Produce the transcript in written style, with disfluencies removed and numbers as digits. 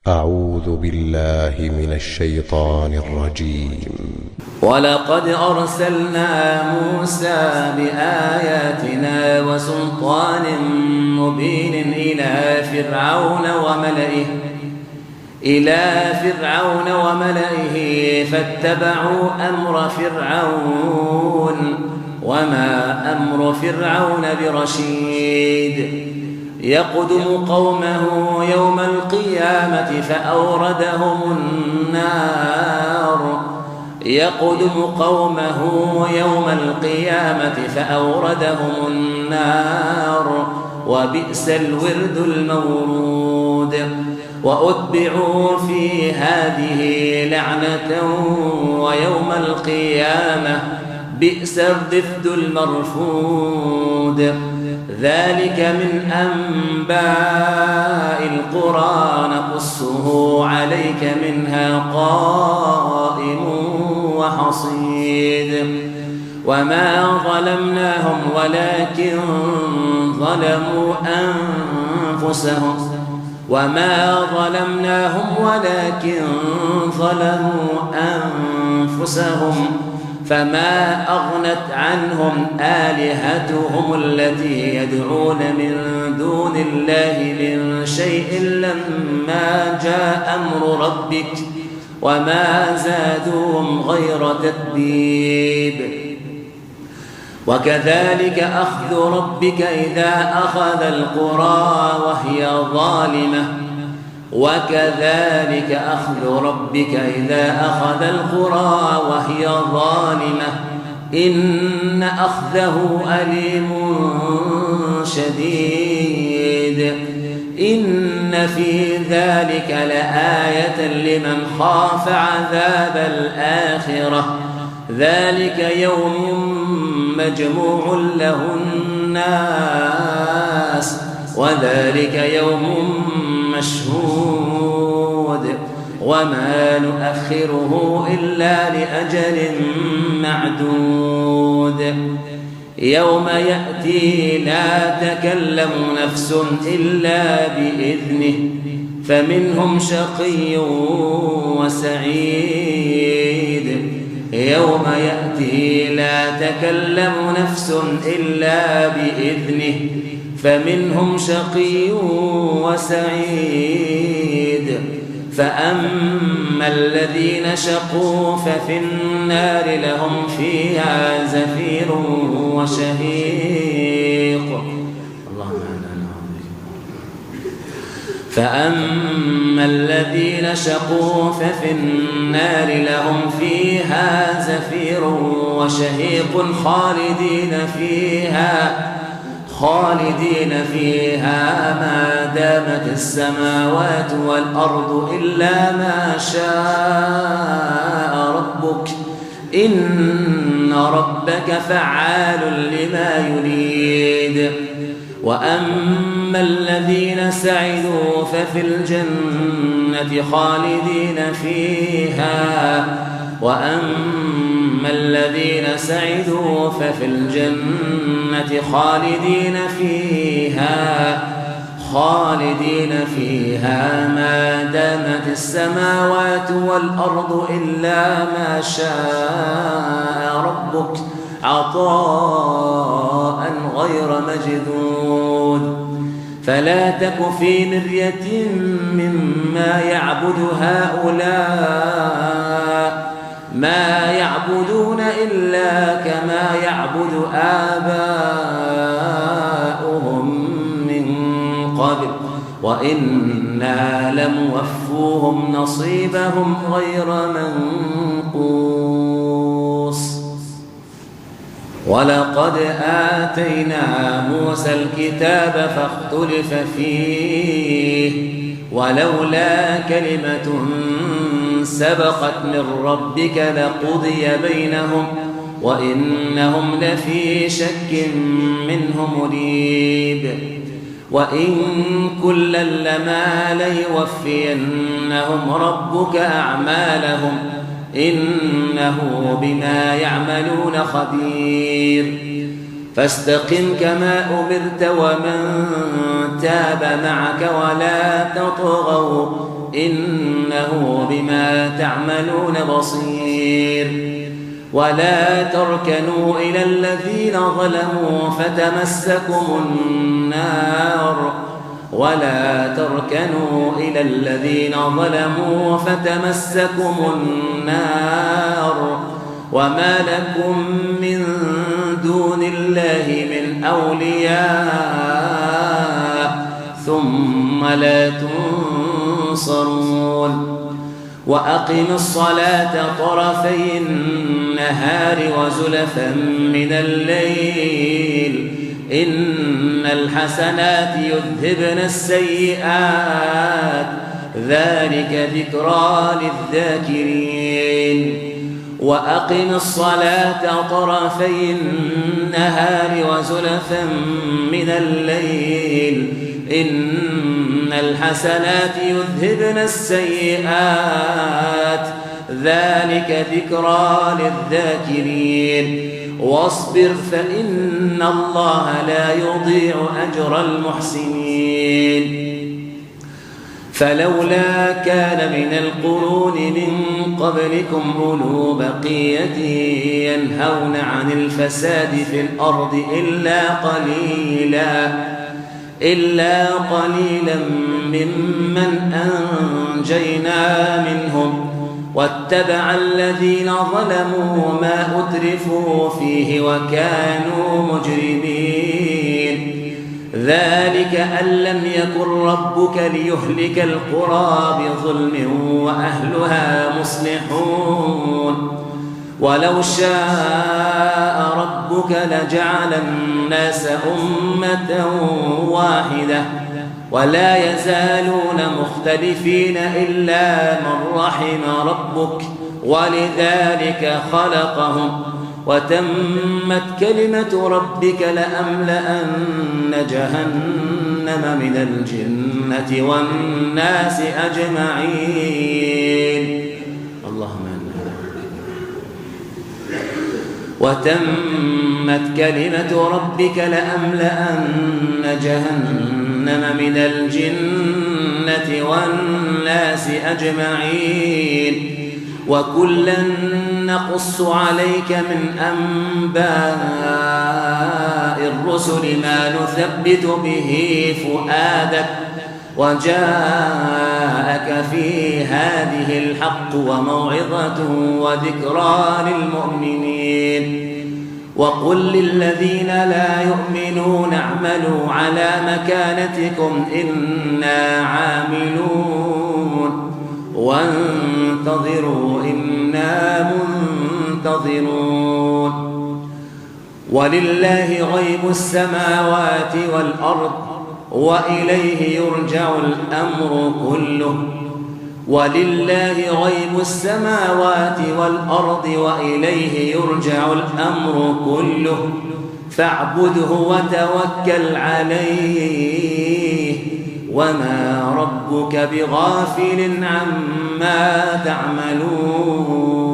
أعوذ بالله من الشيطان الرجيم. ولقد أرسلنا موسى بآياتنا وسلطان مبين إلى فرعون وملئه فاتبعوا أمر فرعون وما أمر فرعون برشيد يقدم قومه يوم القيامة فأوردهم النار وبئس الورد المورود وأتبعوا في هذه لعنة ويوم القيامة بئس الرفد المرفود ذلك من أنباء القرى نقصه عليك منها قائم وحصيد وما ظلمناهم ولكن ظلموا أنفسهم فما أغنت عنهم آلهتهم التي يدعون من دون الله من شيء لما جاء أمر ربك وما زادوهم غير تتبيب وكذلك أخذ ربك إذا أخذ القرى وهي ظالمة إن أخذه أليم شديد إن في ذلك لآية لمن خاف عذاب الآخرة ذلك يوم مجموع له الناس وذلك يوم مشهود وما نؤخره إلا لأجل معدود يوم يأتي لا تكلم نفس إلا بإذنه فمنهم شقي وسعيد فأما الذين شقوا ففي النار لهم فيها زفير وشهيق خالدين فيها ما دامت السماوات والأرض إلا ما شاء ربك إن ربك فعال لما يريد وأما الذين سعدوا ففي الجنة خالدين فيها ما دامت السماوات والأرض إلا ما شاء ربك عطاء غير مجذود فلا تك في مرية مما يعبد هؤلاء ما يعبدون إلا كما يعبد آباؤهم من قبل وإنا لموفوهم نصيبهم غير منقوص ولقد آتينا موسى الكتاب فاختلف فيه ولولا كلمة سبقت من ربك لقضي بينهم وإنهم لفي شك منه مريب وإن كلا لما ليوفينهم ربك أعمالهم إنه بما يعملون خبير فاستقم كما أمرت ومن تاب معك ولا تطغوا إنه بما تعملون بصير. ولا تركنوا إلى الذين ظلموا فتمسكم النار وما لكم من دون الله من أولياء ثم لا تنصرون. وأقم الصلاة طرفي النهار وزلفا من الليل إن الحسنات يذهبن السيئات ذلك ذكرى للذاكرين. وأقم الصلاة طرفي النهار وزلفا من الليل إن الحسنات يذهبن السيئات ذلك ذكرى للذاكرين. واصبر فإن الله لا يضيع أجر المحسنين. فلولا كان من القرون من قبلكم أولو بقية ينهون عن الفساد في الأرض إلا قليلا ممن أنجينا منهم واتبع الذين ظلموا ما أترفوا فيه وكانوا مجرمين. ذلك أن لم يكن ربك ليهلك القرى بظلم وأهلها مصلحون. ولو شاء ربك لجعل الناس أمة واحدة ولا يزالون مختلفين إلا من رحم ربك ولذلك خلقهم وتمت كلمة ربك لأملأن جهنم من الجنة والناس أجمعين. اللهم وتمت كلمة ربك لأملأن جهنم من الجنة والناس أجمعين. وكلا نقص عليك من أنباء الرسل ما نثبت به فؤادك وجاءك في هذه الحق وموعظة وذكرى للمؤمنين. وقل للذين لا يؤمنون اعملوا على مكانتكم إنا عاملون وانتظروا إنا منتظرون. ولله غيب السماوات والأرض وإليه يرجع الأمر كله. ولله غيب السماوات والأرض وإليه يرجع الأمر كله فاعبده وتوكل عليه وما ربك بغافل عما تعملون.